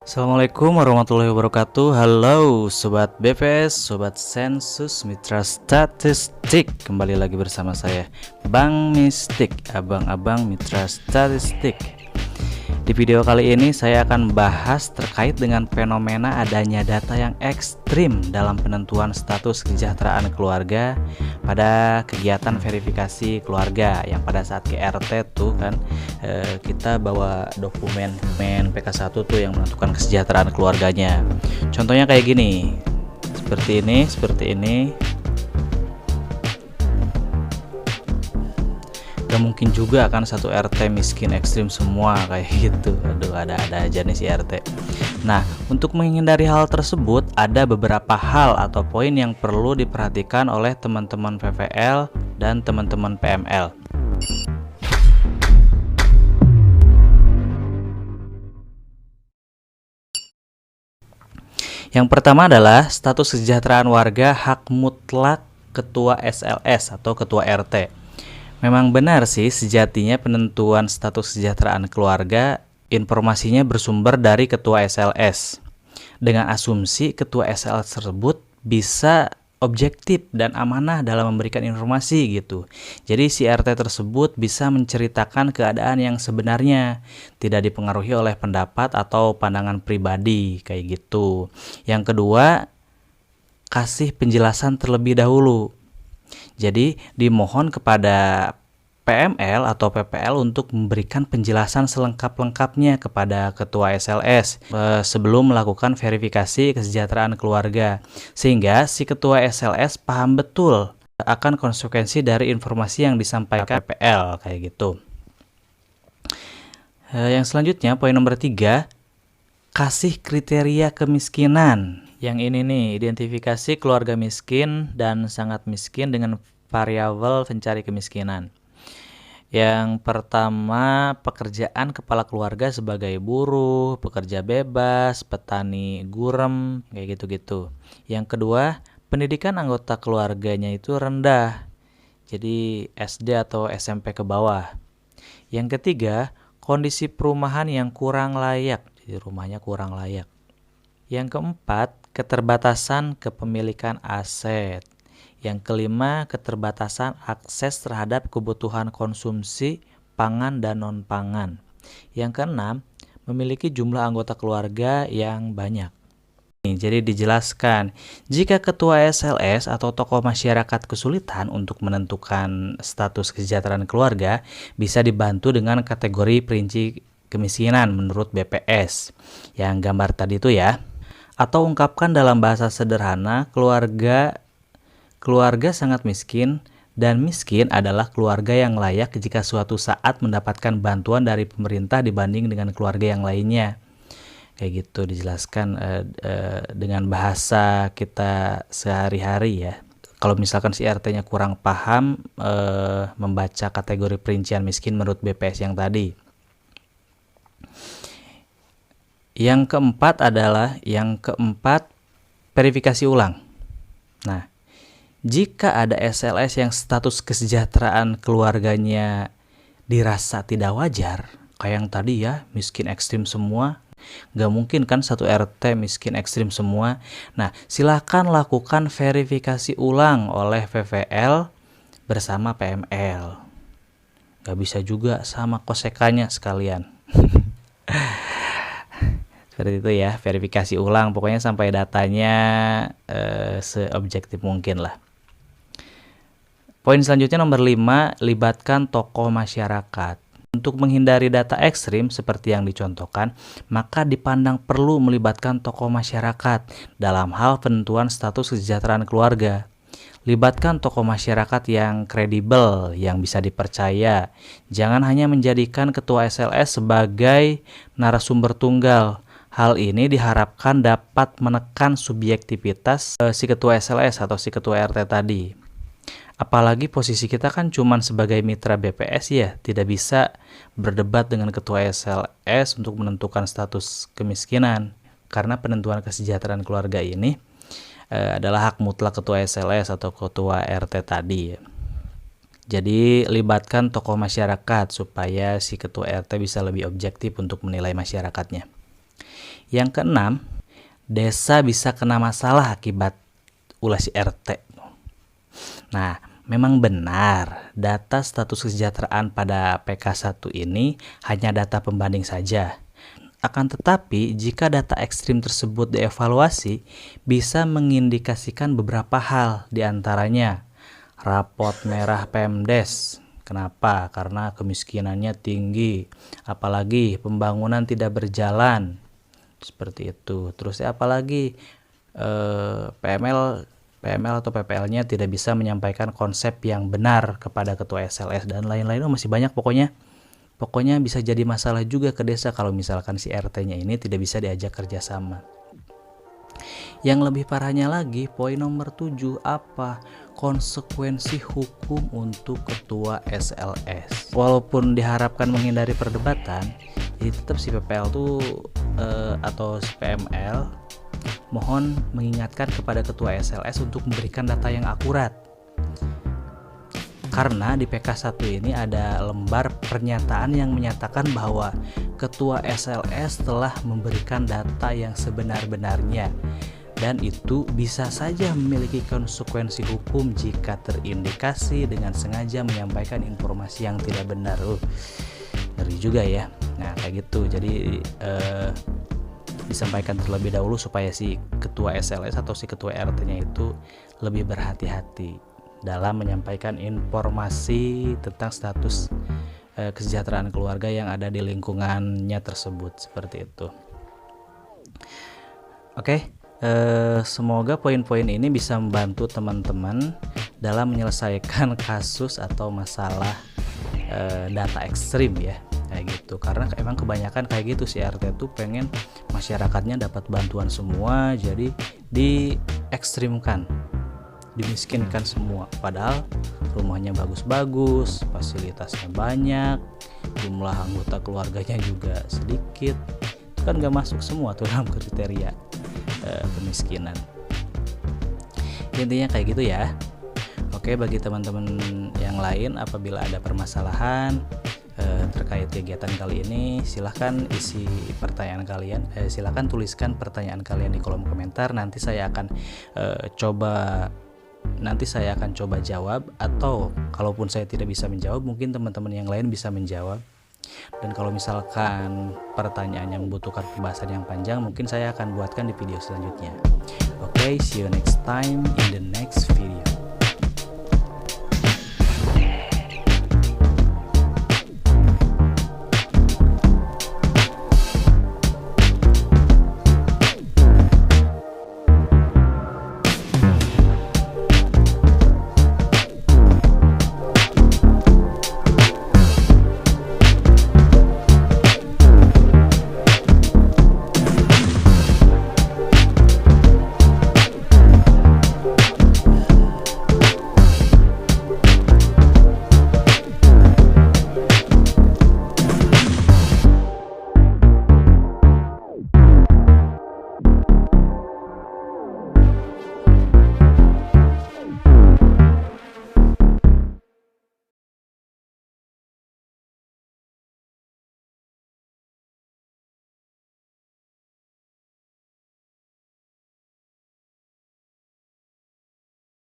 Assalamualaikum warahmatullahi wabarakatuh. Halo Sobat BPS, Sobat Sensus Mitra Statistik. Kembali lagi bersama saya Bang Mistik, abang-abang Mitra Statistik. Di video kali ini saya akan bahas terkait dengan fenomena adanya data yang ekstrim dalam penentuan status kesejahteraan keluarga pada kegiatan verifikasi keluarga, yang pada saat KRT tuh kan kita bawa dokumen PK1 tuh yang menentukan kesejahteraan keluarganya. Contohnya kayak gini, seperti ini. Gak mungkin juga kan satu RT miskin ekstrim semua kayak gitu. Aduh, ada aja nih si RT. Nah, untuk menghindari hal tersebut, ada beberapa hal atau poin yang perlu diperhatikan oleh teman-teman PVL dan teman-teman PML. Yang pertama adalah status kesejahteraan warga hak mutlak ketua SLS atau ketua RT. Memang benar sih, sejatinya penentuan status kesejahteraan keluarga informasinya bersumber dari ketua SLS. Dengan asumsi ketua SLS tersebut bisa objektif dan amanah dalam memberikan informasi gitu. Jadi si RT tersebut bisa menceritakan keadaan yang sebenarnya, tidak dipengaruhi oleh pendapat atau pandangan pribadi kayak gitu. Yang kedua, kasih penjelasan terlebih dahulu. Jadi dimohon kepada PML atau PPL untuk memberikan penjelasan selengkap-lengkapnya kepada ketua SLS sebelum melakukan verifikasi kesejahteraan keluarga, sehingga si ketua SLS paham betul akan konsekuensi dari informasi yang disampaikan PPL kayak gitu. Yang selanjutnya, poin nomor 3, kasih kriteria kemiskinan. Yang ini nih, identifikasi keluarga miskin dan sangat miskin dengan variabel pencari kemiskinan. Yang pertama, pekerjaan kepala keluarga sebagai buruh, pekerja bebas, petani gurem, kayak gitu-gitu. Yang kedua, pendidikan anggota keluarganya itu rendah, jadi SD atau SMP ke bawah. Yang ketiga, kondisi perumahan yang kurang layak, jadi rumahnya kurang layak. Yang keempat, keterbatasan kepemilikan aset. Yang kelima, keterbatasan akses terhadap kebutuhan konsumsi pangan dan non-pangan. Yang keenam, memiliki jumlah anggota keluarga yang banyak. Jadi dijelaskan, jika ketua SLS atau tokoh masyarakat kesulitan untuk menentukan status kesejahteraan keluarga, bisa dibantu dengan kategori perinci kemiskinan menurut BPS. Yang gambar tadi itu ya. Atau ungkapkan dalam bahasa sederhana, keluarga sangat miskin, dan miskin adalah keluarga yang layak jika suatu saat mendapatkan bantuan dari pemerintah dibanding dengan keluarga yang lainnya. Kayak gitu dijelaskan dengan bahasa kita sehari-hari ya. Kalau misalkan si RT-nya kurang paham membaca kategori perincian miskin menurut BPS yang tadi. Yang keempat, verifikasi ulang. Nah, jika ada SLS yang status kesejahteraan keluarganya dirasa tidak wajar, kayak yang tadi ya, miskin ekstrim semua, gak mungkin kan satu RT miskin ekstrim semua. Nah, silakan lakukan verifikasi ulang oleh VVL bersama PML. Gak bisa juga sama kosekannya sekalian. Seperti itu ya, verifikasi ulang, pokoknya sampai datanya seobjektif mungkin lah. Poin selanjutnya nomor 5, libatkan tokoh masyarakat. Untuk menghindari data ekstrim seperti yang dicontohkan, maka dipandang perlu melibatkan tokoh masyarakat dalam hal penentuan status kesejahteraan keluarga. Libatkan tokoh masyarakat yang kredibel, yang bisa dipercaya. Jangan hanya menjadikan ketua SLS sebagai narasumber tunggal. Hal ini diharapkan dapat menekan subjektivitas si ketua SLS atau si ketua RT tadi. Apalagi posisi kita kan cuman sebagai mitra BPS ya, tidak bisa berdebat dengan ketua SLS untuk menentukan status kemiskinan. Karena penentuan kesejahteraan keluarga ini adalah hak mutlak ketua SLS atau ketua RT tadi. Jadi libatkan tokoh masyarakat supaya si ketua RT bisa lebih objektif untuk menilai masyarakatnya. Yang keenam, desa bisa kena masalah akibat ulah si RT. Nah, memang benar data status kesejahteraan pada PK1 ini hanya data pembanding saja. Akan tetapi, jika data ekstrim tersebut dievaluasi, bisa mengindikasikan beberapa hal, diantaranya rapot merah Pemdes. Kenapa? Karena kemiskinannya tinggi, apalagi pembangunan tidak berjalan, seperti itu. Terus apalagi PML atau PPL-nya tidak bisa menyampaikan konsep yang benar kepada ketua SLS dan lain-lain. Masih banyak pokoknya bisa jadi masalah juga ke desa kalau misalkan si RT-nya ini tidak bisa diajak kerjasama. Yang lebih parahnya lagi, poin nomor 7, apa? Konsekuensi hukum untuk ketua SLS. Walaupun diharapkan menghindari perdebatan, jadi tetap si PPL tuh atau si PML mohon mengingatkan kepada ketua SLS untuk memberikan data yang akurat. Karena di PK1 ini ada lembar pernyataan yang menyatakan bahwa ketua SLS telah memberikan data yang sebenar-benarnya, dan itu bisa saja memiliki konsekuensi hukum jika terindikasi dengan sengaja menyampaikan informasi yang tidak benar. Ngeri juga ya. Nah kayak gitu, jadi disampaikan terlebih dahulu supaya si ketua SLS atau si ketua RT-nya itu lebih berhati-hati dalam menyampaikan informasi tentang status kesejahteraan keluarga yang ada di lingkungannya tersebut, seperti itu. Oke, semoga poin-poin ini bisa membantu teman-teman dalam menyelesaikan kasus atau masalah data ekstrim ya, kayak gitu. Karena emang kebanyakan kayak gitu, si RT tuh pengen masyarakatnya dapat bantuan semua, jadi diekstrimkan, dimiskinkan semua, padahal rumahnya bagus-bagus, fasilitasnya banyak, jumlah anggota keluarganya juga sedikit. Itu kan gak masuk semua tuh dalam kriteria kemiskinan. Intinya kayak gitu ya. Oke, bagi teman-teman yang lain apabila ada permasalahan terkait kegiatan kali ini, silahkan isi pertanyaan kalian, silahkan tuliskan pertanyaan kalian di kolom komentar. Nanti saya akan coba jawab, atau kalaupun saya tidak bisa menjawab, mungkin teman-teman yang lain bisa menjawab. Dan kalau misalkan pertanyaannya membutuhkan pembahasan yang panjang, mungkin saya akan buatkan di video selanjutnya. Oke, see you next time in the next video.